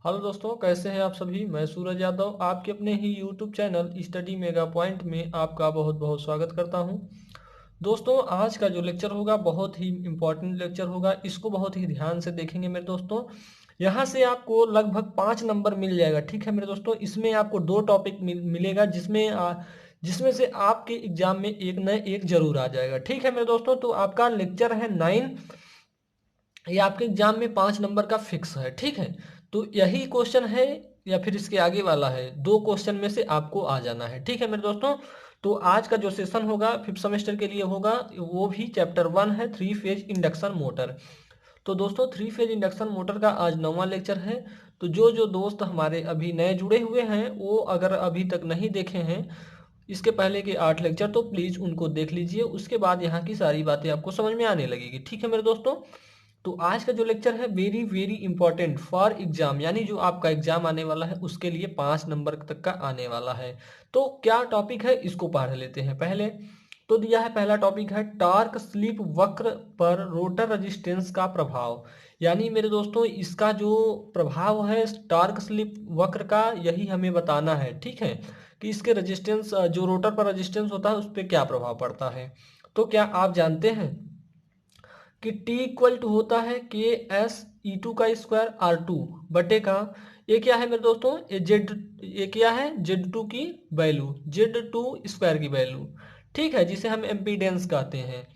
Hello दोस्तों, कैसे हैं आप सभी। मैं सूरज यादव आपके अपने ही YouTube channel study mega point में आपका बहुत बहुत स्वागत करता हूं। दोस्तों, आज का जो लेक्चर होगा बहुत ही इम्पोर्टेंट लेक्चर होगा। इसको बहुत ही ध्यान से देखेंगे मेरे दोस्तों। यहाँ से आपको लगभग 5 नंबर मिल जाएगा। ठीक है मेरे दोस्तों, इसमें आपको 2 टॉपिक मिलेगा जिसमें से आपके एग्जाम में एक न एक जरूर आ जाएगा। ठीक है मेरे दोस्तों, तो आपका लेक्चर है 9। ये आपके एग्जाम में 5 नंबर का फिक्स है। ठीक है, तो यही क्वेश्चन है या फिर इसके आगे वाला है, 2 क्वेश्चन में से आपको आ जाना है। ठीक है मेरे दोस्तों, तो आज का जो सेशन होगा 5th सेमेस्टर के लिए होगा, वो भी चैप्टर 1 है, 3 फेज इंडक्शन मोटर। तो दोस्तों, 3 फेज इंडक्शन मोटर का आज 9वां लेक्चर है। तो जो जो दोस्त हमारे अभी नए जुड़े हुए हैं, वो अगर अभी तक नहीं देखे हैं इसके पहले के 8 लेक्चर, तो प्लीज़ उनको देख लीजिए। उसके बाद यहाँ की सारी बातें आपको समझ में आने लगेगी। ठीक है मेरे दोस्तों, तो आज का जो लेक्चर है very very important for exam, यानी जो आपका एग्जाम आने वाला है उसके लिए 5 नंबर तक का आने वाला है। तो क्या टॉपिक है इसको पढ़ लेते हैं पहले। तो दिया है, पहला टॉपिक है टॉर्क स्लिप वक्र पर रोटर रेजिस्टेंस का प्रभाव। यानी मेरे दोस्तों, इसका जो प्रभाव है टॉर्क स्लिप वक्र का, यही हमें बताना है। ठीक है, कि इसके रेजिस्टेंस, जो रोटर पर रेजिस्टेंस होता है उस पर क्या प्रभाव पड़ता है। तो क्या आप जानते हैं कि T इक्वल टू होता है के एस ई टू का स्क्वायर आर टू बटे का, ये क्या है मेरे दोस्तों, ये क्या है, Z2 की वैल्यू, Z2 स्क्वायर की वैल्यू। ठीक है, जिसे हम एम्पीडेंस कहते हैं।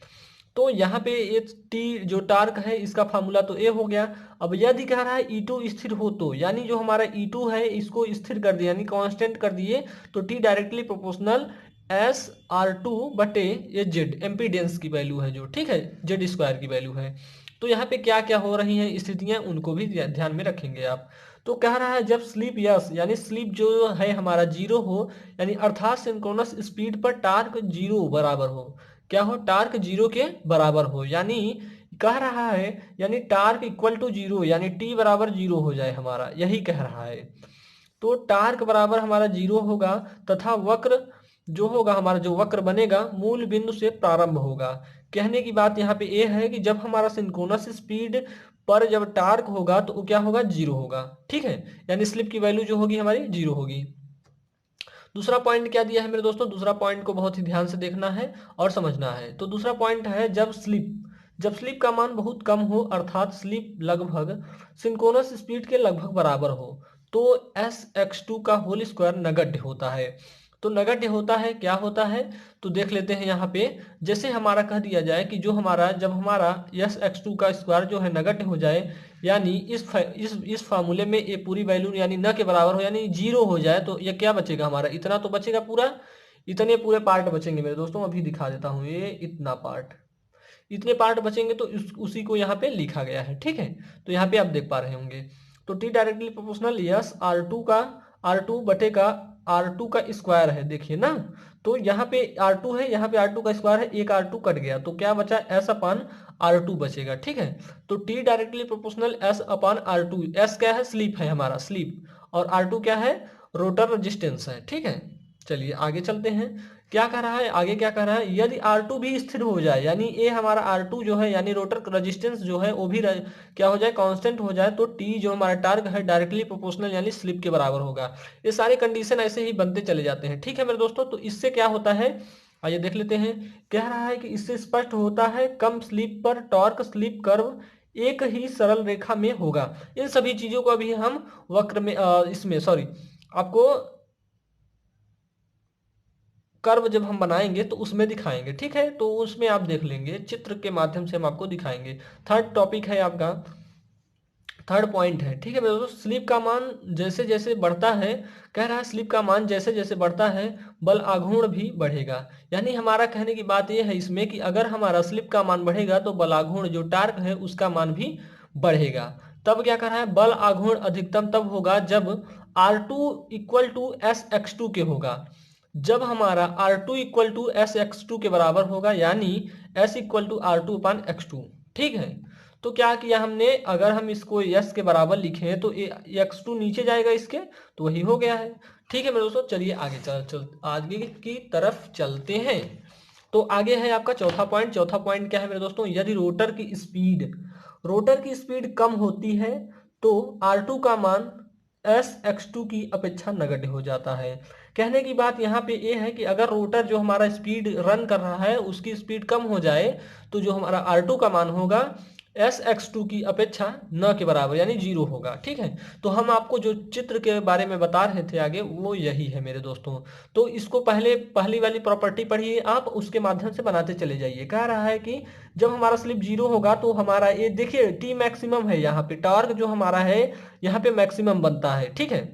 तो यहाँ पे ये टी जो टार्क है इसका फार्मूला तो ए हो गया। अब यदि कह रहा है E2 स्थिर हो, तो यानी जो हमारा E2 है इसको स्थिर कर दिया, यानी कांस्टेंट कर दिए, तो टी डायरेक्टली प्रोपोर्शनल SR2 बटे ये जेड एम्पीडेंस की वैल्यू है जो, ठीक है, जेड स्क्वायर की वैल्यू है। तो यहाँ पे क्या क्या हो रही हैं स्थितियां, उनको भी ध्यान में रखेंगे आप। तो कह रहा है जब स्लिप यस, यानी स्लिप जो है हमारा 0 हो, यानी अर्थात सिंक्रोनस स्पीड पर टार्क 0 बराबर हो। क्या हो, टार्क 0 के बराबर हो, यानी कह रहा है यानी टार्क इक्वल टू 0, यानी टी बराबर 0 हो जाए हमारा, यही कह रहा है। तो टार्क बराबर हमारा 0 होगा, तथा वक्र जो होगा हमारा, जो वक्र बनेगा मूल बिंदु से प्रारंभ होगा। कहने की बात यहाँ पे ये है कि जब हमारा सिंक्रोनस स्पीड पर जब टार्क होगा तो वो क्या होगा, 0 होगा। ठीक है, यानी स्लिप की वैल्यू जो होगी हमारी 0 होगी। दूसरा पॉइंट क्या दिया है मेरे दोस्तों, दूसरा पॉइंट को बहुत ही ध्यान से देखना है और समझना है। तो दूसरा पॉइंट है जब स्लिप का मान बहुत कम हो, अर्थात स्लिप लगभग सिंक्रोनस स्पीड के लगभग बराबर हो, तो SX2 का होल स्क्वायर नगण्य होता है। तो नगण्य होता है, क्या होता है, तो देख लेते हैं यहाँ पे। जैसे हमारा कह दिया जाए कि जो हमारा, जब हमारा SX2 का स्क्वायर जो है नगण्य हो जाए, यानी इस फार्मूले में ये पूरी वैल्यू यानी न के बराबर हो, यानी 0 हो जाए, तो ये क्या बचेगा हमारा, इतना तो बचेगा पूरा। इतने पूरे पार्ट बचेंगे मेरे दोस्तों, अभी दिखा देता हूँ, ये इतना पार्ट, इतने पार्ट बचेंगे, तो उसी को यहाँ पे लिखा गया है। ठीक है, तो यहाँ पे आप देख पा रहे होंगे। तो T directly proportional yes R two बटे का R2 का स्क्वायर है, देखिए ना। तो यहाँ पे R2 है, यहाँ पे R2 का स्क्वायर है, एक R2 कट गया, तो क्या बचा, S अपान R2 बचेगा। ठीक है, तो टी डायरेक्टली प्रोपोर्शनल S अपान R2, S क्या है, स्लीप है हमारा, स्लीप, और R2 क्या है, रोटर रेजिस्टेंस है। ठीक है, चलिए आगे चलते हैं। क्या कह रहा है आगे, क्या कह रहा है, यदि R2 भी स्थिर हो जाए, यानी ये हमारा R2 जो है, यानी रोटर रेजिस्टेंस जो है वो भी क्या हो जाए, कांस्टेंट हो जाए, तो T जो हमारा टार्क है डायरेक्टली प्रोपोर्शनल यानी स्लिप के बराबर होगा। ये सारे कंडीशन ऐसे ही बनते चले जाते हैं। ठीक है मेरे दोस्तों, तो इससे क्या होता है, आइए देख लेते हैं। कह रहा है कि इससे स्पष्ट होता है कम स्लिप पर टॉर्क स्लिप कर्व एक ही सरल रेखा में होगा। इन सभी चीजों को अभी हम वक्र में, इसमें सॉरी, आपको कर्व जब हम बनाएंगे तो उसमें दिखाएंगे। ठीक है, तो उसमें आप देख लेंगे, चित्र के माध्यम से हम आपको दिखाएंगे। थर्ड टॉपिक है आपका, थर्ड पॉइंट है। ठीक है मेरे दोस्तों, स्लिप का मान जैसे जैसे बढ़ता है, कह रहा है स्लिप का मान जैसे जैसे बढ़ता है बल आघूर्ण भी बढ़ेगा। यानी हमारा कहने की बात यह है इसमें कि अगर हमारा स्लिप का मान बढ़ेगा तो बल आघूर्ण जो टार्क है उसका मान भी बढ़ेगा। तब क्या कर रहा है, बल आघूर्ण अधिकतम तब होगा जब R2 इक्वल टू SX2 के होगा। जब हमारा R2 इक्वल टू SX2 के बराबर होगा, यानी S equal to R2 upon X2। ठीक है, तो क्या किया हमने, अगर हम इसको S के बराबर लिखें तो X2 नीचे जाएगा इसके, तो वही हो गया है। ठीक है मेरे दोस्तों, चलिए आगे आगे की तरफ चलते हैं। तो आगे है आपका चौथा पॉइंट। चौथा पॉइंट क्या है मेरे दोस्तों, यदि रोटर की स्पीड कम होती है तो R2 का मान SX2 की अपेक्षा नगण्य हो जाता है। कहने की बात यहाँ पे ये है कि अगर रोटर जो हमारा स्पीड रन कर रहा है उसकी स्पीड कम हो जाए तो जो हमारा R2 का मान होगा SX2 की अपेक्षा न के बराबर यानी 0 होगा। ठीक है, तो हम आपको जो चित्र के बारे में बता रहे थे आगे वो यही है मेरे दोस्तों। तो इसको पहले पहली वाली प्रॉपर्टी पढ़िए आप, उसके माध्यम से बनाते चले जाइए। कह रहा है कि जब हमारा स्लिप 0 होगा तो हमारा ये देखिए टी मैक्सिमम है, यहाँ पे टॉर्क जो हमारा है यहाँ पे मैक्सिमम बनता है। ठीक है,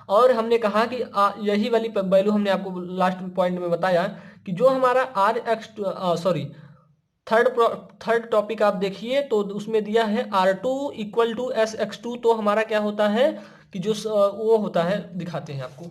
और हमने कहा कि यही वाली वैल्यू हमने आपको लास्ट पॉइंट में बताया कि जो हमारा R X sorry third third topic आप देखिए तो उसमें दिया है R2 इक्वल टू SX2। तो हमारा क्या होता है कि जो वो होता है, दिखाते हैं आपको।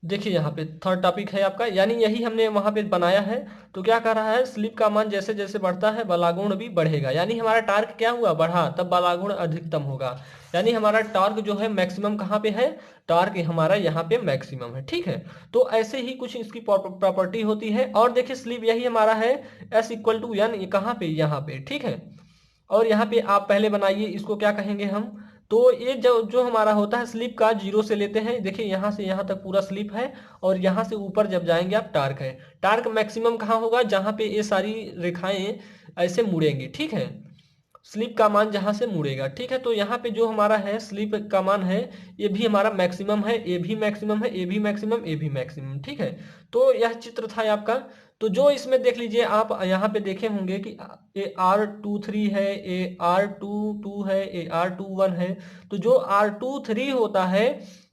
देखिए यहाँ पे थर्ड टॉपिक है आपका, यानी यही हमने वहाँ पे बनाया है। तो क्या कर रहा है, स्लिप का मान जैसे जैसे बढ़ता है बलागुण भी बढ़ेगा, यानी हमारा टार्क क्या हुआ, बढ़ा, तब बलागुण अधिकतम होगा। यानी हमारा टॉर्क जो है मैक्सिमम कहाँ पे है, टॉर्क हमारा यहाँ पे मैक्सिमम है। ठीक है, तो ऐसे ही कुछ इसकी प्रॉपर्टी होती है। और देखिए स्लिप यही हमारा है S इक्वल टू एन, कहाँ पे, यहाँ पे। ठीक है, और यहाँ पे आप पहले बनाइए, इसको क्या कहेंगे हम, तो ये जो जो हमारा होता है स्लिप का 0 से लेते हैं। देखिए यहाँ से यहाँ तक पूरा स्लिप है और यहाँ से ऊपर जब जाएंगे आप टार्क है। टार्क मैक्सिमम कहाँ होगा, जहाँ पे ये सारी रेखाएं ऐसे मुड़ेंगी। ठीक है, स्लिप का मान जहां से मुड़ेगा। ठीक है, तो यहाँ पे जो हमारा है स्लिप का मान है ये भी हमारा मैक्सिमम है, ये भी मैक्सिमम है, ये भी मैक्सिमम, ये भी मैक्सिमम। ठीक है, तो यह चित्र था आपका। तो जो इसमें देख लीजिए आप यहाँ पे देखे होंगे कि ए R23 है, ए R22 है, ए R21 है। तो जो R23 होता है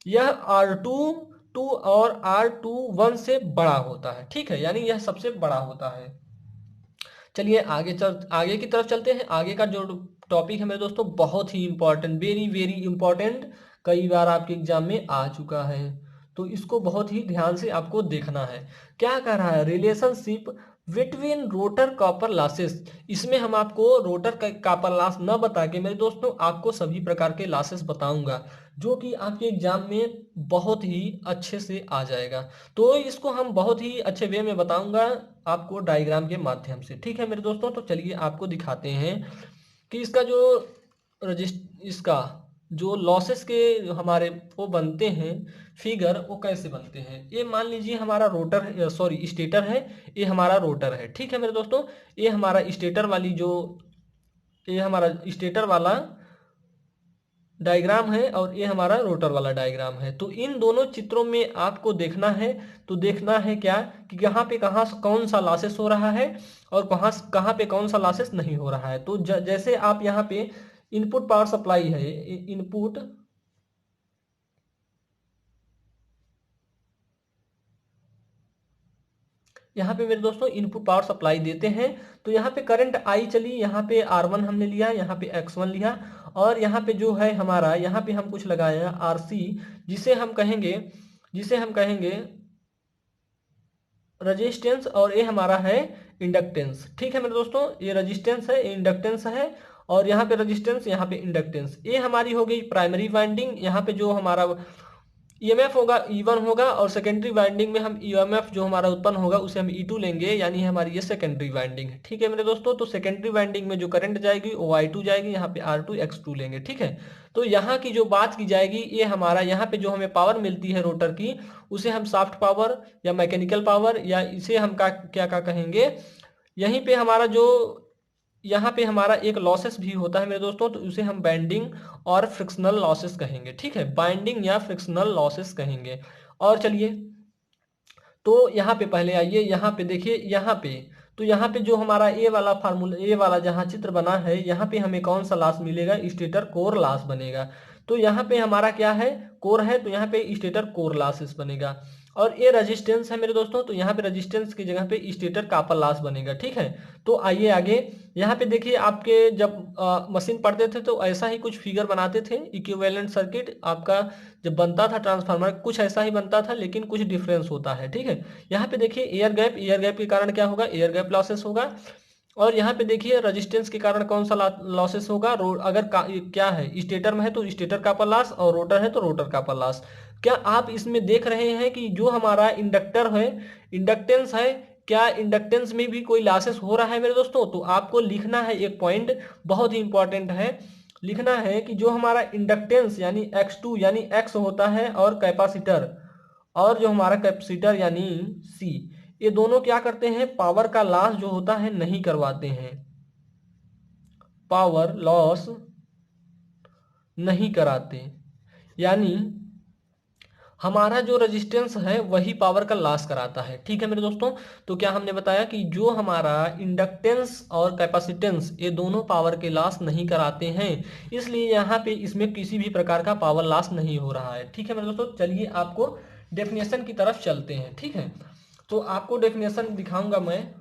यह R22 और R21 से बड़ा होता है। ठीक है, यानी यह सबसे बड़ा होता है। चलिए आगे की तरफ चलते हैं। आगे का जो टॉपिक है मेरे दोस्तों बहुत ही इंपॉर्टेंट, वेरी वेरी इंपॉर्टेंट, कई बार आपके एग्जाम में आ चुका है, तो इसको बहुत ही ध्यान से आपको देखना है। क्या कह रहा है, relationship between rotor copper losses. इसमें हम आपको रोटर कॉपर लॉस न बता के मेरे दोस्तों आपको सभी प्रकार के लॉसेस बताऊंगा जो कि आपके एग्जाम में बहुत ही अच्छे से आ जाएगा। तो इसको हम बहुत ही अच्छे वे में बताऊंगा आपको डायग्राम के माध्यम से। ठीक है मेरे दोस्तों, तो चलिए आपको दिखाते हैं कि इसका जो इसका जो लॉसेस के हमारे वो बनते हैं फिगर, वो कैसे बनते हैं। ये मान लीजिए हमारा रोटर सॉरी स्टेटर है, ये हमारा रोटर है। ठीक है मेरे दोस्तों, ये हमारा स्टेटर वाली जो ये हमारा स्टेटर वाला डायग्राम है और ये हमारा रोटर वाला डायग्राम है। तो इन दोनों चित्रों में आपको देखना है, तो देखना है क्या कि यहाँ पे कौन सा लॉसेस हो रहा है और कहाँ पे कौन सा लॉसेस नहीं हो रहा है। तो जैसे आप यहाँ पे इनपुट पावर सप्लाई है, इनपुट यहाँ पे मेरे दोस्तों इनपुट पावर सप्लाई देते हैं। तो यहाँ पे करंट आई चली, यहाँ पे R1 हमने लिया, यहाँ पे X1 लिया, और यहाँ पे जो है हमारा यहाँ पे हम कुछ लगाया RC, जिसे हम कहेंगे रजिस्टेंस, और ये हमारा है इंडक्टेंस। ठीक है मेरे दोस्तों, ये रजिस्टेंस है, ये इंडक्टेंस है, और यहाँ पे रजिस्टेंस, यहाँ पे इंडक्टेंस। ये हमारी हो गई प्राइमरी वाइंडिंग। यहाँ पे जो हमारा ईएमएफ होगा E1 होगा, और सेकेंडरी वाइंडिंग में हम ईएमएफ जो हमारा उत्पन्न होगा उसे हम E2 लेंगे, यानी हमारी ये सेकेंडरी वाइंडिंग है। ठीक है मेरे दोस्तों, तो सेकेंडरी वाइंडिंग में जो करंट जाएगी वो I2 जाएगी, यहाँ पे R2 X2 लेंगे। ठीक है, तो यहाँ की जो बात की जाएगी ये हमारा यहाँ पे जो हमें पावर मिलती है रोटर की, उसे हम सॉफ्ट पावर या मैकेनिकल पावर, या इसे हम क्या कहेंगे, यहीं पे हमारा जो यहाँ पे हमारा एक लॉसेस भी होता है मेरे दोस्तों, तो उसे हम बाइंडिंग और फ्रिक्शनल लॉसेस कहेंगे। ठीक है, बाइंडिंग या फ्रिक्शनल लॉसेस कहेंगे। और चलिए तो यहाँ पे पहले आइए, यहाँ पे देखिए, यहाँ पे तो यहाँ पे जो हमारा ए वाला फार्मूला, ए वाला जहाँ चित्र बना है, यहाँ पे हमें कौन सा लॉस मिलेगा, स्टेटर कोर लॉस बनेगा। तो यहाँ पे हमारा क्या है, कोर है, तो यहाँ पे स्टेटर कोर लॉसेस बनेगा। और ये रेजिस्टेंस है मेरे दोस्तों, तो यहाँ पे रेजिस्टेंस की जगह पे स्टेटर कॉपर लॉस बनेगा। ठीक है, तो आइए आगे। यहाँ पे देखिए आपके जब मशीन पढ़ते थे तो ऐसा ही कुछ फिगर बनाते थे, इक्विवेलेंट सर्किट आपका जब बनता था ट्रांसफार्मर कुछ ऐसा ही बनता था, लेकिन कुछ डिफरेंस होता है। ठीक है, यहाँ पे देखिए एयर गैप के कारण क्या होगा, एयर गैप लॉसेस होगा। और यहाँ पे देखिए रेजिस्टेंस के कारण कौन सा लॉसेस होगा, अगर क्या है स्टेटर में है तो स्टेटर कॉपर लॉस, और रोटर है तो रोटर कॉपर लॉस। क्या आप इसमें देख रहे हैं कि जो हमारा इंडक्टर है, इंडक्टेंस है, क्या इंडक्टेंस में भी कोई लॉसेस हो रहा है मेरे दोस्तों। तो आपको लिखना है एक पॉइंट बहुत ही इंपॉर्टेंट है, लिखना है कि जो हमारा इंडक्टेंस यानी X2 यानी X होता है और कैपेसिटर, और जो हमारा कैपेसिटर यानी C, ये दोनों क्या करते हैं, पावर का लॉस जो होता है नहीं करवाते हैं, पावर लॉस नहीं कराते। यानी हमारा जो रेजिस्टेंस है वही पावर का लॉस कराता है। ठीक है मेरे दोस्तों, तो क्या हमने बताया कि जो हमारा इंडक्टेंस और कैपेसिटेंस ये दोनों पावर के लॉस नहीं कराते हैं, इसलिए यहाँ पे इसमें किसी भी प्रकार का पावर लॉस नहीं हो रहा है। ठीक है मेरे दोस्तों, चलिए आपको डेफिनेशन की तरफ चलते हैं। ठीक है, तो आपको डेफिनेशन दिखाऊंगा मैं।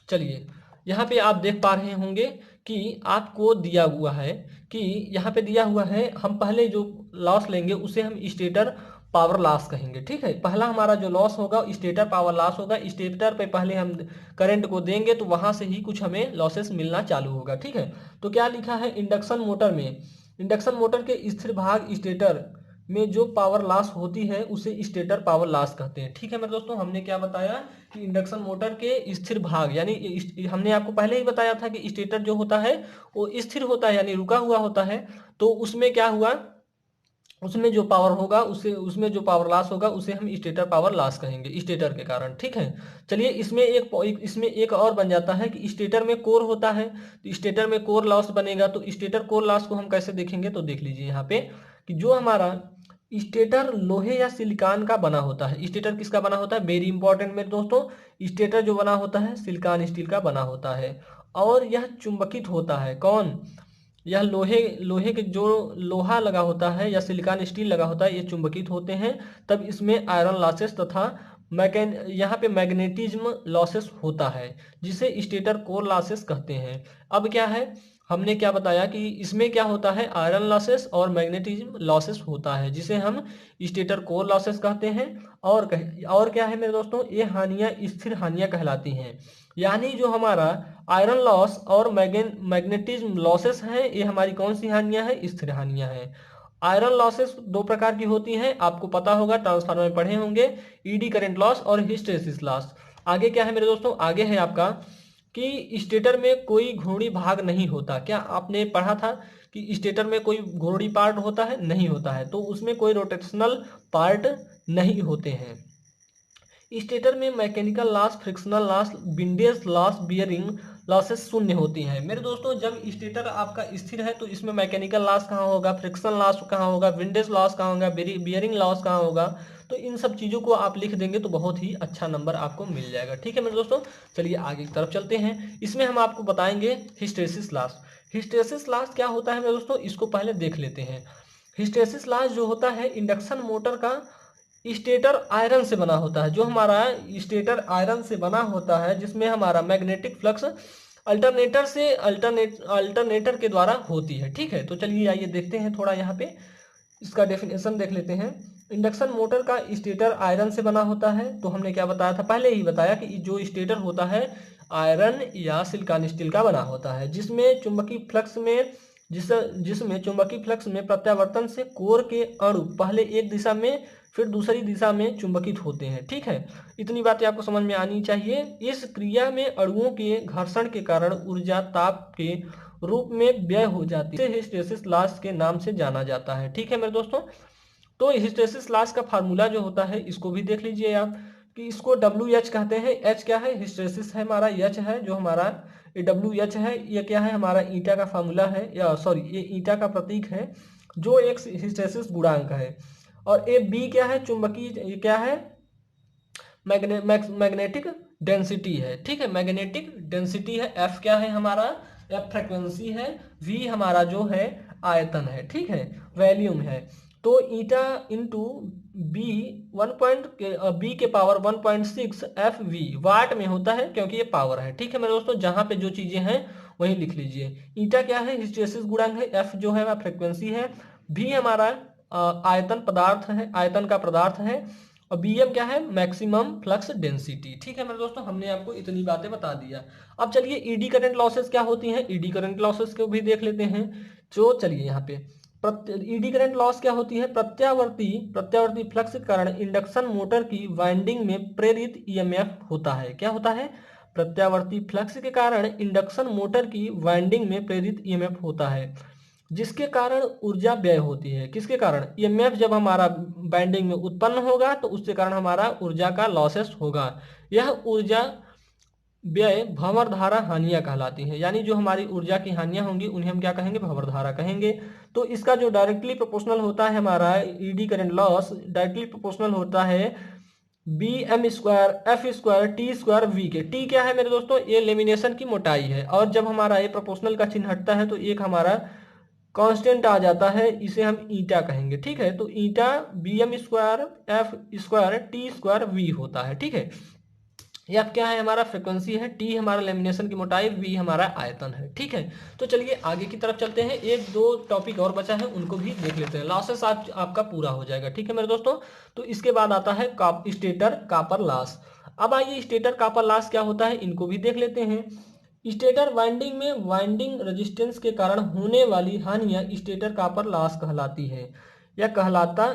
चलिए, यहाँ पे आप देख पा रहे होंगे कि आपको दिया हुआ है कि यहाँ पे दिया हुआ है, हम पहले जो लॉस लेंगे उसे हम स्टेटर पावर लॉस कहेंगे। ठीक है, पहला हमारा जो लॉस होगा स्टेटर पावर लॉस होगा। स्टेटर पे पहले हम करंट को देंगे तो वहां से ही कुछ हमें लॉसेस मिलना चालू होगा। ठीक है, तो क्या लिखा है, इंडक्शन मोटर में, इंडक्शन मोटर के स्थिर भाग स्टेटर में जो पावर लॉस होती है उसे स्टेटर पावर लॉस कहते हैं। ठीक है मेरे दोस्तों, हमने क्या बताया कि इंडक्शन मोटर के स्थिर भाग, यानी हमने आपको पहले ही बताया था कि स्टेटर जो होता है वो स्थिर होता है यानी रुका हुआ होता है। तो उसमें क्या हुआ, उसमें जो पावर होगा उसे, उसमें जो पावर लॉस होगा उसे हम स्टेटर पावर लॉस कहेंगे, स्टेटर के कारण। ठीक है, चलिए इसमें एक और बन जाता है कि स्टेटर में कोर होता है, तो स्टेटर में कोर लॉस बनेगा। तो स्टेटर कोर लॉस को हम कैसे देखेंगे, तो देख लीजिए यहाँ पे कि जो हमारा स्टेटर लोहे या सिलिकॉन का बना होता है। स्टेटर किसका बना होता है, वेरी इंपॉर्टेंट मेरे दोस्तों, स्टेटर जो बना होता है सिलिकॉन स्टील का बना होता है, और यह चुंबकित होता है। कौन, यह लोहे लोहे के जो लोहा लगा होता है या सिलिकॉन स्टील लगा होता है ये चुंबकित होते हैं, तब इसमें आयरन लॉसेस तथा यहाँ पे मैग्नेटिज्म लॉसेस होता है, जिसे स्टेटर कोर लॉसेस कहते हैं। अब क्या है, हमने क्या बताया कि इसमें क्या होता है, आयरन लॉसेस और मैग्नेटिज्म लॉसेस होता है, जिसे हम स्टेटर कोर लॉसेस कहते हैं। और क्या है मेरे दोस्तों, ये हानियां स्थिर हानियां कहलाती हैं। यानी जो हमारा आयरन लॉस और मैग्नेटिज्म लॉसेस हैं ये हमारी कौन सी हानियां हैं, स्थिर हानियां हैं। आयरन लॉसेस दो प्रकार की होती हैं, आपको पता होगा, ट्रांसफार्मर में पढ़े होंगे, ईडी करंट लॉस और हिस्टैरिसीस लॉस। आगे क्या है मेरे दोस्तों, आगे है आपका कि स्टेटर में कोई घूर्णी भाग नहीं होता। क्या आपने पढ़ा था कि स्टेटर में कोई घूर्णी पार्ट होता है, नहीं होता है, तो उसमें कोई रोटेशनल पार्ट नहीं होते हैं। स्टेटर में mechanical loss, frictional loss, windage loss, bearing losses शून्य होती हैं। मेरे दोस्तों, जब स्टेटर आपका स्थिर है तो इसमें मैकेनिकल लॉस कहाँ होगा, फ्रिक्शन लॉस कहाँ होगा, विंडेज लॉस कहाँ होगा, बियरिंग लॉस कहाँ होगा, तो इन सब चीज़ों को आप लिख देंगे तो बहुत ही अच्छा नंबर आपको मिल जाएगा। ठीक है मेरे दोस्तों, चलिए आगे की तरफ चलते हैं। इसमें हम आपको बताएंगे हिस्टैरिसीस लॉस। हिस्टैरिसीस लॉस क्या होता है मेरे दोस्तों, इसको पहले देख लेते हैं। हिस्टैरिसीस लॉस जो होता है इंडक्शन मोटर का स्टेटर आयरन से बना होता है। जो हमारा स्टेटर आयरन से बना होता है जिसमें हमारा मैग्नेटिक फ्लक्स अल्टरनेटर के द्वारा होती है। ठीक है, तो चलिए आइए देखते हैं थोड़ा, यहाँ पे इसका डेफिनेशन देख लेते हैं। इंडक्शन मोटर का स्टेटर आयरन से बना होता है, तो हमने क्या बताया था, पहले ही बताया कि जो स्टेटर होता है आयरन या सिलिकॉन स्टील का बना होता है, जिसमें चुंबकीय फ्लक्स में जिसमें चुंबकीय फ्लक्स में प्रत्यावर्तन से कोर के अणु पहले एक दिशा में फिर दूसरी दिशा में चुंबकित होते हैं। ठीक है, इतनी बातें आपको समझ में आनी चाहिए। इस क्रिया में अणुओं के घर्षण के कारण ऊर्जा ताप के रूप में व्यय हो जाती है, इसे हिस्टैरिसीस लॉस के नाम से जाना जाता है। ठीक है मेरे दोस्तों, तो हिस्टैरिसीस लॉस का फार्मूला जो होता है इसको भी देख लीजिए आप, कि इसको WH कहते हैं। H क्या है, हिस्टैरिसीस है हमारा, H है जो हमारा ये WH है, ये क्या है हमारा ईटा का फार्मूला है, या सॉरी ये ईटा का प्रतीक है जो एक हिस्टैरिसीस गुणांक है। और ये B क्या है, चुंबकीय, ये क्या है, मैग्नेटिक डेंसिटी है। ठीक है, मैग्नेटिक डेंसिटी है। F क्या है हमारा, F फ्रिक्वेंसी है, V हमारा जो है आयतन है। ठीक है, वॉल्यूम है। तो ईटा इंटू बी बी के पावर 1.6 FV वाट में होता है, क्योंकि ये पावर है। ठीक है मेरे दोस्तों, जहां पे जो चीजें हैं वही लिख लीजिए। ईटा क्या है, हिस्टैरिसीस गुणांक है, F जो है वह फ्रिक्वेंसी है, V हमारा आयतन पदार्थ है, आयतन का पदार्थ है, और BM क्या है, मैक्सिमम फ्लक्स डेंसिटी। ठीक है मेरे दोस्तों, हमने आपको इतनी बातें बता दिया। अब चलिए ईडी करंट लॉसेस क्या होती हैं, ईडी करंट लॉसेस को भी देख लेते हैं। तो चलिए यहाँ पे ईडी करंट लॉस क्या होती है, प्रत्यावर्ती फ्लक्स के कारण इंडक्शन मोटर की वाइंडिंग में प्रेरित ईएमएफ होता है। क्या होता है, प्रत्यावर्ती फ्लक्स के कारण इंडक्शन मोटर की वाइंडिंग में प्रेरित ईएमएफ होता है। जिसके कारण ऊर्जा व्यय होती है। किसके कारण? ईएमएफ जब हमारा वाइंडिंग में उत्पन्न होगा तो उसके कारण हमारा ऊर्जा का लॉसेस होगा। यह ऊर्जा व्यय भंवर धारा हानियां कहलाती हैं। यानी जो हमारी ऊर्जा की हानियां होंगी उन्हें हम क्या कहेंगे? भंवर धारा कहेंगे। तो इसका जो डायरेक्टली प्रोपोर्शनल होता है हमारा eddy current loss, directly proportional होता है B M square F square T square V के। टी क्या है मेरे दोस्तों? ये लेमिनेशन की मोटाई है, और जब हमारा ये प्रोपोर्शनल का चिन्ह हटता है तो एक हमारा कांस्टेंट आ जाता है, इसे हम ईटा कहेंगे। ठीक है, तो eta B M square F square T square V होता है। ठीक है, एफ क्या है? हमारा फ्रिक्वेंसी है, टी हमारा लेमिनेशन की मोटाई, वी हमारा आयतन है। ठीक है, तो चलिए आगे की तरफ चलते हैं। एक दो टॉपिक और बचा है, उनको भी देख लेते हैं। लॉसेस आपका पूरा हो जाएगा। ठीक है मेरे दोस्तों, तो इसके बाद आता है स्टेटर कॉपर लॉस। अब आइए स्टेटर कॉपर लॉस क्या होता है, इनको भी देख लेते हैं। स्टेटर वाइंडिंग में वाइंडिंग रेजिस्टेंस के कारण होने वाली हानियां स्टेटर कॉपर लॉस कहलाती है या कहलाता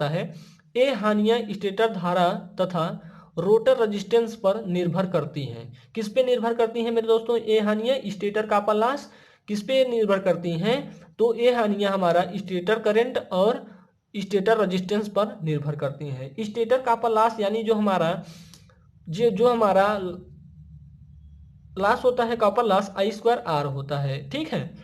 है। ये हानियां स्टेटर धारा तथा रोटर रेजिस्टेंस पर निर्भर करती हैं। किस पे निर्भर करती हैं मेरे दोस्तों? ये हानियां स्टेटर कॉपर लॉस किस पे निर्भर करती हैं? तो ये हानियां हमारा स्टेटर करंट और स्टेटर रेजिस्टेंस पर निर्भर करती हैं। स्टेटर कॉपर लॉस यानी जो हमारा लॉस होता है copper loss I square R होता है। ठीक है,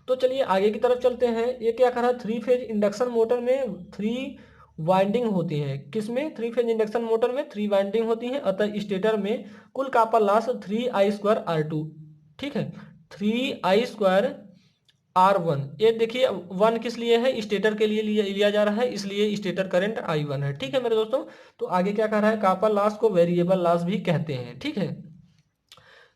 तो चलिए आगे की तरफ चलते हैं। ये क्या कह रहा है? 3 फेज इंडक्शन मोटर में 3 वाइंडिंग होती है। किसमें? 3 फेज इंडक्शन मोटर में 3 वाइंडिंग होती है, अतः स्टेटर में कुल कॉपर लॉस 3I2R2। ठीक है, 3I2R1। ये देखिए 1 किस लिए है? स्टेटर के लिए लिया जा रहा है, इसलिए स्टेटर करंट I1 है। ठीक है मेरे दोस्तों, तो आगे क्या कह रहा है? कॉपर लॉस को वेरिएबल लॉस भी कहते हैं। ठीक है,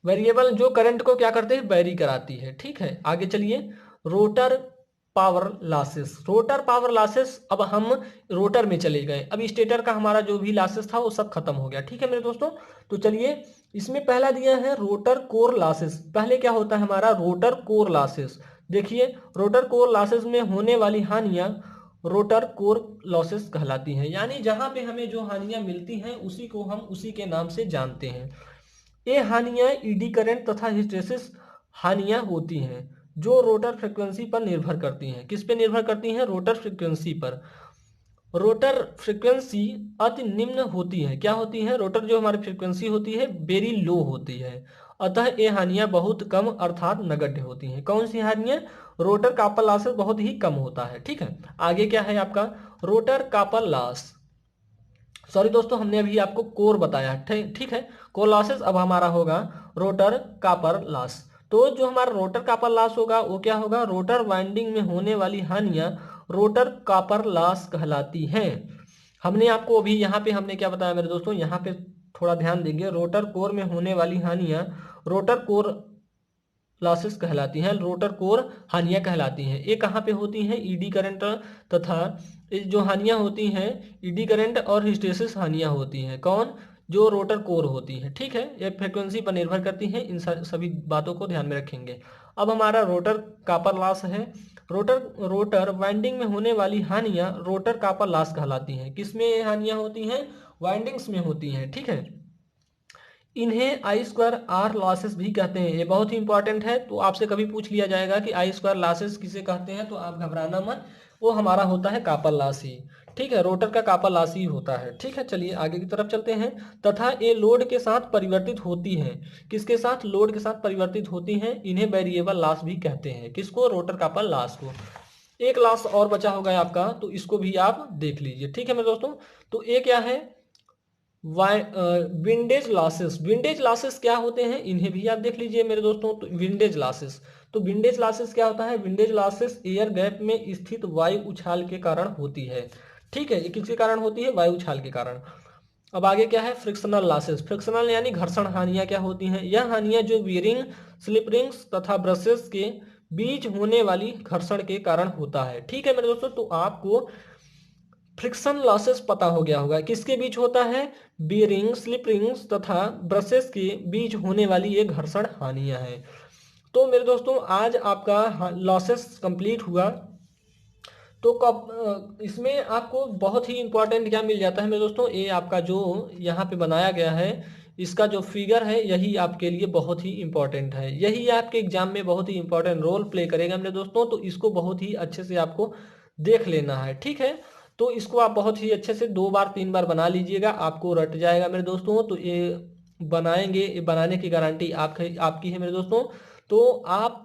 वेरिएबल जो करंट को क्या करते हैं? वेरी कराती है। ठीक है, आगे चलिए। Rotor power losses. Rotor power losses, अब हम रोटर में चले गए। अब स्टेटर का हमारा जो भी लॉसेस था वो सब खत्म हो गया। ठीक है मेरे दोस्तों, तो चलिए इसमें पहला दिया है रोटर कोर लॉसेस। पहले क्या होता है हमारा? Rotor core losses. देखिए रोटर कोर लॉसेस में होने वाली हानियां रोटर कोर लॉसेस कहलाती हैं। यानी जहां पे हमें जो हानियां मिलती हैं उसी को हम उसी के नाम से जानते हैं। ये हानियां ईडी करंट तथा हिस्टैरिसीस हानियां होती हैं जो रोटर फ्रीक्वेंसी पर निर्भर करती हैं। किस पे निर्भर करती हैं? रोटर फ्रीक्वेंसी पर। रोटर फ्रीक्वेंसी अति निम्न होती है। क्या होती है? रोटर जो हमारी फ्रीक्वेंसी होती है वेरी लो होती है, अतः ये हानियां बहुत कम अर्थात नगण्य होती हैं। कौन सी हानियां? रोटर कॉपर लॉसेस बहुत ही कम होता है। ठीक है, आगे क्या है आपका? Rotor copper loss. सॉरी दोस्तों, हमने अभी आपको कोर बताया। ठीक है, कोर लॉसेस। अब हमारा होगा रोटर कॉपर लॉस। तो जो हमारा रोटर कॉपर लॉस होगा वो क्या होगा? रोटर वाइंडिंग में होने वाली हानियां रोटर कॉपर लॉस कहलाती हैं। हमने आपको अभी यहाँ पे हमने क्या बताया मेरे दोस्तों? यहाँ पे थोड़ा ध्यान देंगे। रोटर कोर में होने वाली हानियां रोटर कोर लॉसेस कहलाती हैं, रोटर कोर हानियां कहलाती हैं। ये कहाँ पे होती हैं? ईडी करंट तथा जो हानियां होती हैं ईडी करंट और हिस्टैरिसीस हानियां होती हैं। कौन? जो रोटर कोर होती है। ठीक है, ये फ्रिक्वेंसी पर निर्भर करती हैं। इन सभी बातों को ध्यान में रखेंगे। अब हमारा रोटर कॉपर लॉस है। रोटर वाइंडिंग में होने वाली हानियां रोटर कॉपर लॉस कहलाती हैं। किसमें ये हानियां होती हैं? वाइंडिंग्स में होती हैं। ठीक है, इन्हें आई स्क्वायर आर लॉसेस भी कहते हैं। ये बहुत ही इंपॉर्टेंट है, तो आपसे कभी पूछ लिया जाएगा कि आई स्क्वायर लॉसेस किसे कहते हैं, तो आप घबराना मत, वो हमारा होता है कॉपर लॉस ही। ठीक है, रोटर का कॉपर लॉस ही होता है। ठीक है, चलिए आगे की तरफ चलते हैं। तथा ये लोड के साथ परिवर्तित होती हैं। किसके साथ? लोड के साथ परिवर्तित होती हैं। इन्हें वेरिएबल लॉस भी कहते हैं। किसको? रोटर कॉपर लॉस को। एक लॉस और बचा होगा आपका, तो इसको भी आप देख लीजिए। ठीक है मेरे दोस्तों, तो ये क्या है? Windage losses. विंडेज लॉसेस क्या होते हैं इन्हें भी आप देख लीजिए मेरे दोस्तों। तो विंडेज लॉसेस, तो विंडेज लॉसेस क्या होता है? विंडेज लॉसेस एयर गैप में स्थित वायु उछाल के कारण होती है। ठीक है, ये किसके कारण होती है? वायु उछाल के कारण। अब आगे क्या है? Frictional losses. फ्रिक्शनल यानी घर्षण हानियां क्या होती हैं? यह हानियां जो बीयरिंग, स्लिप रिंग्स तथा ब्रशेस के बीच होने वाली घर्षण के कारण होता है। ठीक है मेरे दोस्तों, तो आपको फ्रिक्शन लॉसेस पता हो गया होगा। किसके बीच होता है? बीयरिंग, स्लिप रिंग्स तथा ब्रशेस के बीच होने वाली ये घर्षण हानियां हैं। तो मेरे दोस्तों आज आपका लॉसेस कंप्लीट हुआ। तो इसमें आपको बहुत ही इंपॉर्टेंट क्या मिल जाता है मेरे दोस्तों? ये आपका जो यहाँ पे बनाया गया है इसका जो फिगर है यही आपके लिए बहुत ही इंपॉर्टेंट है, यही आपके एग्जाम में बहुत ही इंपॉर्टेंट रोल प्ले करेगा मेरे दोस्तों। तो इसको बहुत ही अच्छे से आपको देख लेना है, ठीक है। तो इसको आप बहुत ही अच्छे से 2 बार 3 बार बना लीजिएगा, आपको रट जाएगा मेरे दोस्तों। तो ये बनाएंगे, ये बनाने की गारंटी आपकी है मेरे दोस्तों। तो आप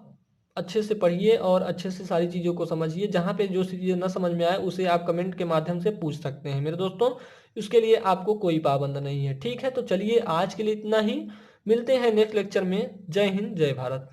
अच्छे से पढ़िए और अच्छे से सारी चीज़ों को समझिए। जहाँ पे जो चीज़ें न समझ में आए उसे आप कमेंट के माध्यम से पूछ सकते हैं मेरे दोस्तों। उसके लिए आपको कोई पाबंद नहीं है, ठीक है। तो चलिए आज के लिए इतना ही, मिलते हैं नेक्स्ट लेक्चर में। जय हिंद, जय भारत।